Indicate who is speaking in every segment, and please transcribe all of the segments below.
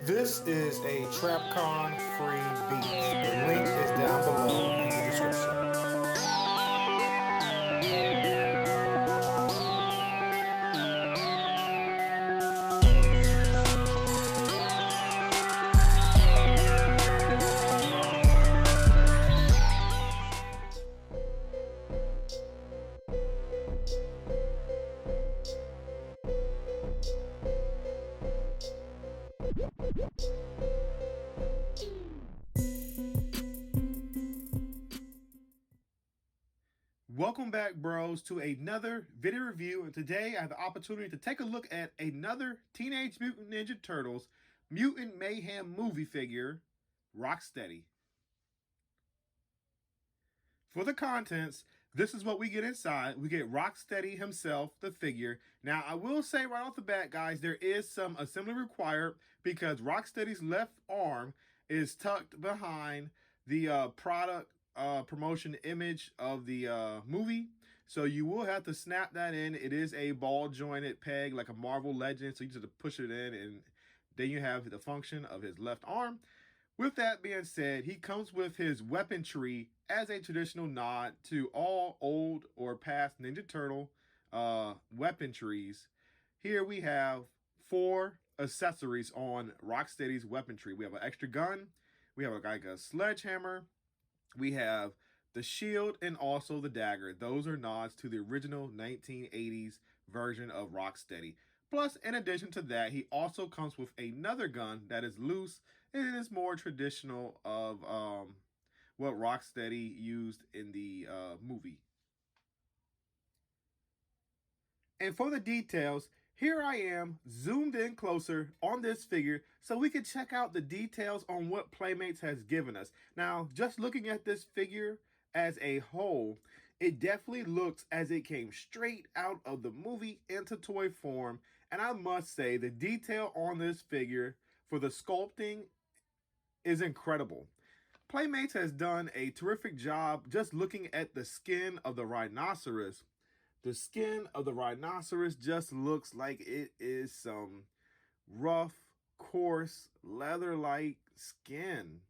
Speaker 1: This is a TrapCon free beat. The link is down below in the description.
Speaker 2: Welcome back, bros, to another video review, and today I have the opportunity to take a look at another Teenage Mutant Ninja Turtles Mutant Mayhem movie figure, Rocksteady. For the contents, this is what we get inside. We get Rocksteady himself, the figure. Now, I will say right off the bat, guys, there is some assembly required because Rocksteady's left arm is tucked behind the product promotion image of the movie. So you will have to snap that in. It is a ball jointed peg like a Marvel Legend. So you just have to push it in, and then you have the function of his left arm. With that being said, he comes with his weapon tree as a traditional nod to all old or past Ninja Turtle weapon trees. Here we have 4 accessories on Rocksteady's weapon tree. We have an extra gun. We have like a sledgehammer. We have the shield and also the dagger. Those are nods to the original 1980s version of Rocksteady. Plus, in addition to that, he also comes with another gun that is loose and is more traditional of what Rocksteady used in the movie. And for the details, here I am zoomed in closer on this figure so we can check out the details on what Playmates has given us. Now, just looking at this figure as a whole, it definitely looks as it came straight out of the movie into toy form. And I must say, the detail on this figure for the sculpting is incredible. Playmates has done a terrific job just looking at the skin of the rhinoceros. The skin of the rhinoceros just looks like it is some rough, coarse, leather-like skin,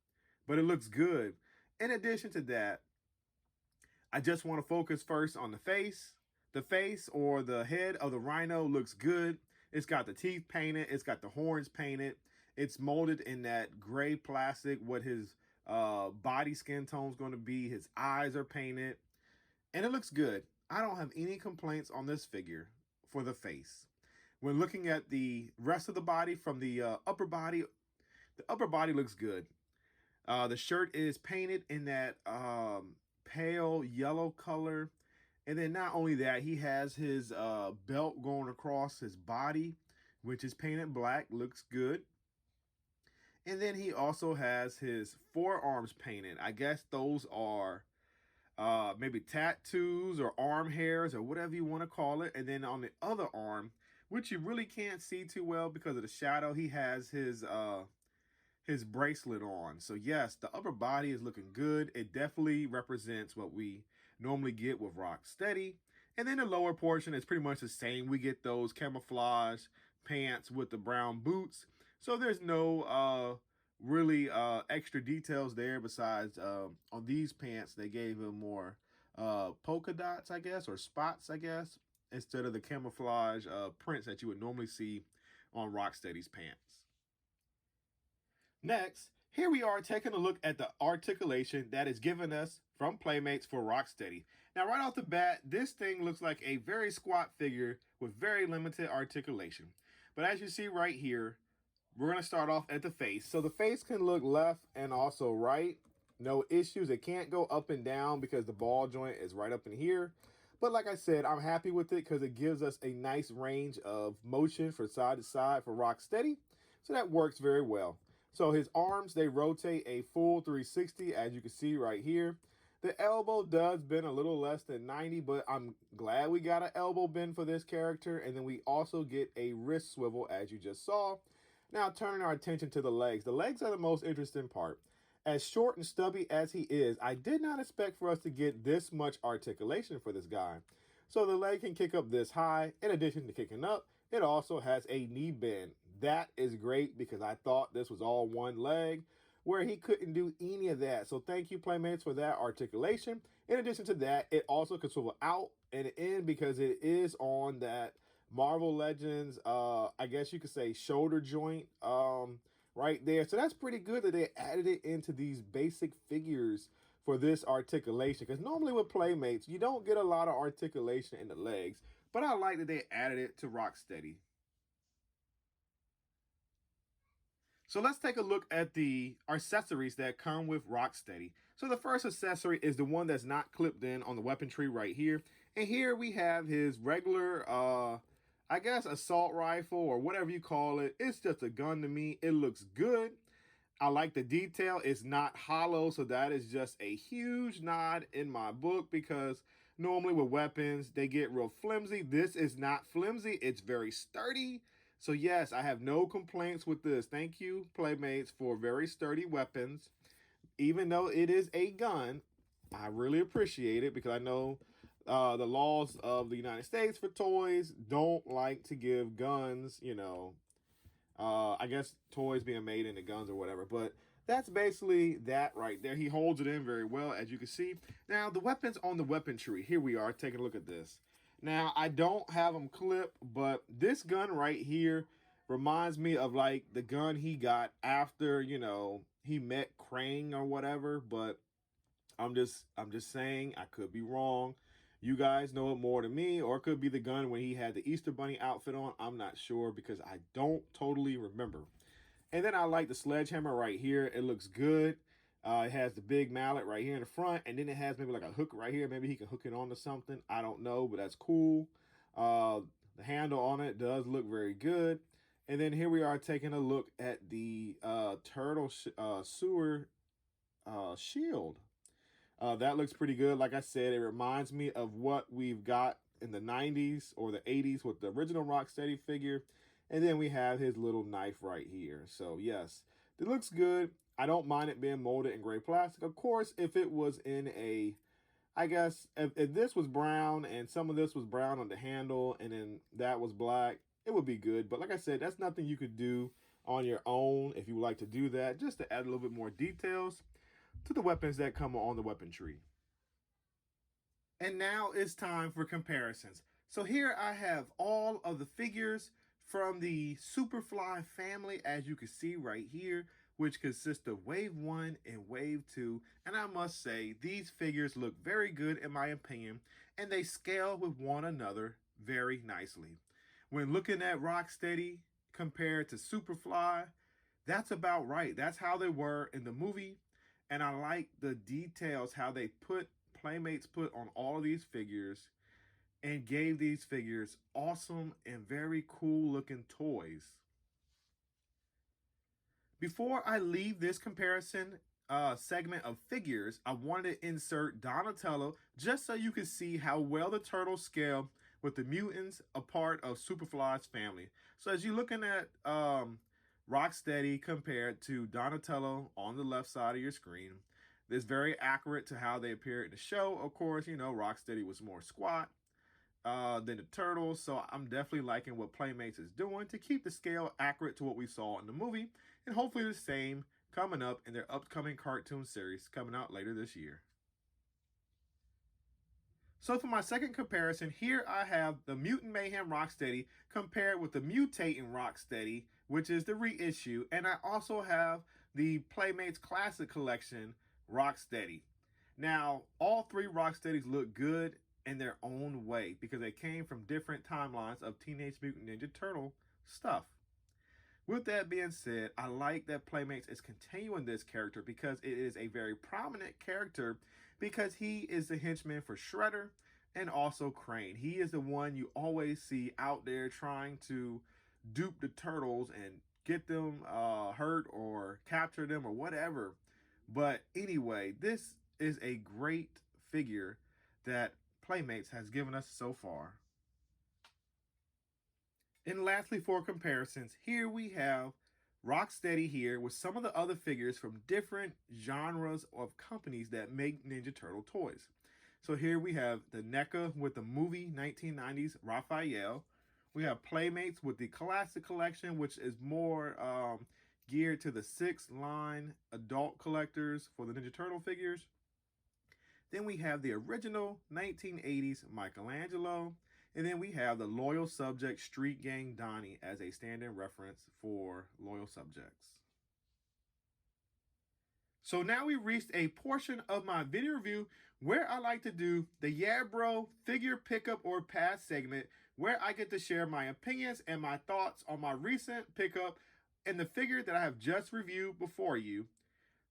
Speaker 2: but it looks good. In addition to that, I just want to focus first on the face. The face or the head of the rhino looks good. It's got the teeth painted. It's got the horns painted. It's molded in that gray plastic, what his body skin tone is going to be. His eyes are painted, and it looks good. I don't have any complaints on this figure for the face. When looking at the rest of the body from the upper body looks good. The shirt is painted in that pale yellow color. And then not only that, he has his belt going across his body, which is painted black, looks good. And then he also has his forearms painted. I guess those are maybe tattoos or arm hairs or whatever you want to call it. And then on the other arm, which you really can't see too well because of the shadow, he has his bracelet on. So yes, the upper body is looking good. It definitely represents what we normally get with Rocksteady. And then the lower portion is pretty much the same. We get those camouflage pants with the brown boots. So there's no really extra details there besides on these pants they gave him more polka dots, I guess, or spots, I guess, instead of the camouflage prints that you would normally see on Rocksteady's pants. Next, here we are taking a look at the articulation that is given us from Playmates for Rocksteady. Now, right off the bat, this thing looks like a very squat figure with very limited articulation. But as you see right here, we're going to start off at the face. So the face can look left and also right. No issues. It can't go up and down because the ball joint is right up in here. But like I said, I'm happy with it because it gives us a nice range of motion for side to side for Rocksteady. So that works very well. So his arms, they rotate a full 360, as you can see right here. The elbow does bend a little less than 90, but I'm glad we got an elbow bend for this character. And then we also get a wrist swivel, as you just saw. Now, turning our attention to the legs. The legs are the most interesting part. As short and stubby as he is, I did not expect for us to get this much articulation for this guy. So the leg can kick up this high. In addition to kicking up, it also has a knee bend. That is great because I thought this was all one leg where he couldn't do any of that. So thank you, Playmates, for that articulation. In addition to that, it also can swivel out and in because it is on that Marvel Legends, I guess you could say shoulder joint right there. So that's pretty good that they added it into these basic figures for this articulation. Because normally with Playmates, you don't get a lot of articulation in the legs. But I like that they added it to Rocksteady. So let's take a look at the accessories that come with Rocksteady. So the first accessory is the one that's not clipped in on the weapon tree right here. And here we have his regular, I guess, assault rifle or whatever you call it. It's just a gun to me. It looks good. I like the detail. It's not hollow, so that is just a huge nod in my book because normally with weapons, they get real flimsy. This is not flimsy. It's very sturdy. So yes, I have no complaints with this. Thank you, Playmates, for very sturdy weapons. Even though it is a gun, I really appreciate it because I know the laws of the United States for toys don't like to give guns, you know, I guess toys being made into guns or whatever. But that's basically that right there. He holds it in very well, as you can see. Now, the weapons on the weapon tree. Here we are taking a look at this. Now, I don't have them clipped, but this gun right here reminds me of like the gun he got after, you know, he met Krang or whatever. But I'm just saying, I could be wrong. You guys know it more than me, or it could be the gun when he had the Easter Bunny outfit on. I'm not sure because I don't totally remember. And then I like the sledgehammer right here. It looks good. It has the big mallet right here in the front, and then it has maybe like a hook right here. Maybe he can hook it onto something. I don't know, but that's cool. The handle on it does look very good. And then here we are taking a look at the turtle sewer shield. That looks pretty good. Like I said, it reminds me of what we've got in the 90s or the 80s with the original Rocksteady figure. And then we have his little knife right here. So yes, it looks good. I don't mind it being molded in gray plastic. Of course, if it was in a, I guess, if this was brown and some of this was brown on the handle and then that was black, it would be good. But like I said, that's nothing you could do on your own if you would like to do that, just to add a little bit more details to the weapons that come on the weapon tree. And now it's time for comparisons. So here I have all of the figures from the Superfly family, as you can see right here, which consists of Wave 1 and Wave 2. And I must say, these figures look very good in my opinion, and they scale with one another very nicely. When looking at Rocksteady compared to Superfly, that's about right. That's how they were in the movie. And I like the details, how they put, Playmates put on all of these figures and gave these figures awesome and very cool looking toys. Before I leave this comparison segment of figures, I wanted to insert Donatello just so you can see how well the turtles scale with the mutants, a part of Superfly's family. So as you're looking at Rocksteady compared to Donatello on the left side of your screen, it's very accurate to how they appear in the show. Of course, you know, Rocksteady was more squat than the turtles, so I'm definitely liking what Playmates is doing to keep the scale accurate to what we saw in the movie, and hopefully the same coming up in their upcoming cartoon series coming out later this year. So for my second comparison, here I have the Mutant Mayhem Rocksteady compared with the Mutating Rocksteady, which is the reissue, and I also have the Playmates Classic Collection Rocksteady. Now, all three Rocksteadies look good in their own way because they came from different timelines of Teenage Mutant Ninja Turtle stuff. With that being said, I like that Playmates is continuing this character because it is a very prominent character because he is the henchman for Shredder and also Crane. He is the one you always see out there trying to dupe the turtles and get them hurt or capture them or whatever. But anyway, this is a great figure that Playmates has given us so far. And lastly, for comparisons, here we have Rocksteady here with some of the other figures from different genres of companies that make Ninja Turtle toys. So here we have the NECA with the movie 1990s Raphael. We have Playmates with the Classic Collection, which is more geared to the 6-line adult collectors for the Ninja Turtle figures. Then we have the original 1980s Michelangelo. And then we have the Loyal Subject Street Gang Donnie as a stand-in reference for loyal subjects. So now we reached a portion of my video review where I like to do the Yeah Bro figure pickup or pass segment, where I get to share my opinions and my thoughts on my recent pickup and the figure that I have just reviewed before you,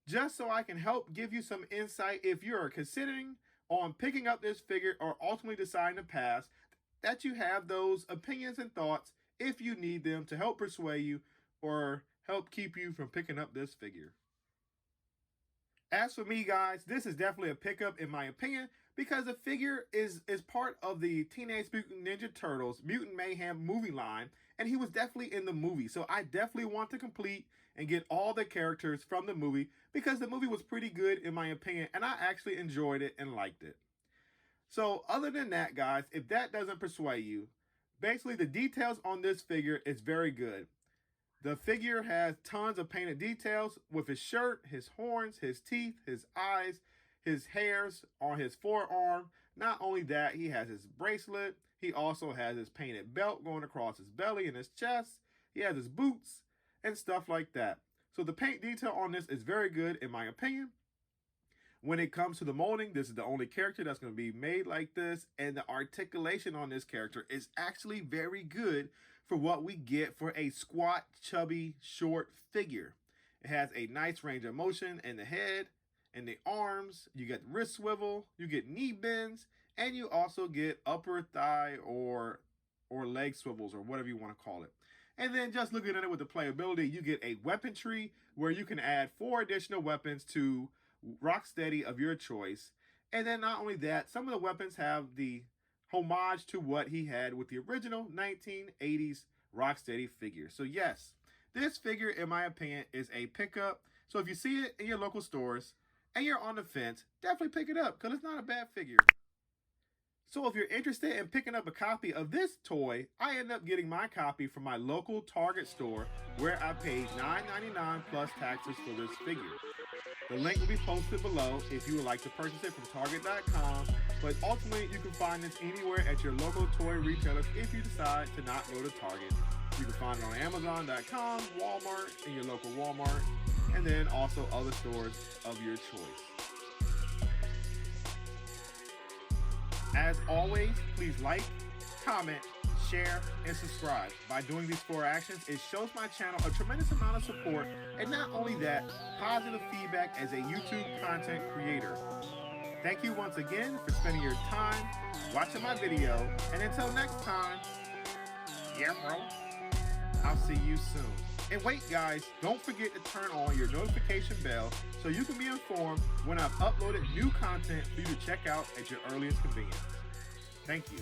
Speaker 2: just so I can help give you some insight if you're considering on picking up this figure or ultimately deciding to pass, that you have those opinions and thoughts if you need them to help persuade you or help keep you from picking up this figure. As for me, guys, this is definitely a pickup in my opinion because the figure is part of the Teenage Mutant Ninja Turtles Mutant Mayhem movie line, and he was definitely in the movie. So I definitely want to complete and get all the characters from the movie because the movie was pretty good in my opinion, and I actually enjoyed it and liked it. So other than that, guys, if that doesn't persuade you, basically the details on this figure is very good. The figure has tons of painted details with his shirt, his horns, his teeth, his eyes, his hairs on his forearm. Not only that, he has his bracelet. He also has his painted belt going across his belly and his chest. He has his boots and stuff like that. So the paint detail on this is very good in my opinion. When it comes to the molding, this is the only character that's going to be made like this, and the articulation on this character is actually very good for what we get for a squat, chubby, short figure. It has a nice range of motion in the head and the arms. You get wrist swivel, you get knee bends, and you also get upper thigh or leg swivels or whatever you want to call it. And then just looking at it with the playability, you get a weapon tree where you can add 4 additional weapons to Rocksteady of your choice. And then not only that, some of the weapons have the homage to what he had with the original 1980s Rocksteady figure. So yes, this figure, in my opinion, is a pickup. So if you see it in your local stores and you're on the fence, definitely pick it up because it's not a bad figure. So if you're interested in picking up a copy of this toy, I end up getting my copy from my local Target store where I paid $9.99 plus taxes for this figure. The link will be posted below if you would like to purchase it from Target.com, but ultimately you can find this anywhere at your local toy retailers if you decide to not go to Target. You can find it on Amazon.com, Walmart, in your local Walmart, and then also other stores of your choice. As always, please like, comment, share, and subscribe. By doing these 4 actions, it shows my channel a tremendous amount of support, and not only that, positive feedback as a YouTube content creator. Thank you once again for spending your time watching my video, and until next time, yeah bro, I'll see you soon. And wait guys, don't forget to turn on your notification bell so you can be informed when I've uploaded new content for you to check out at your earliest convenience. Thank you.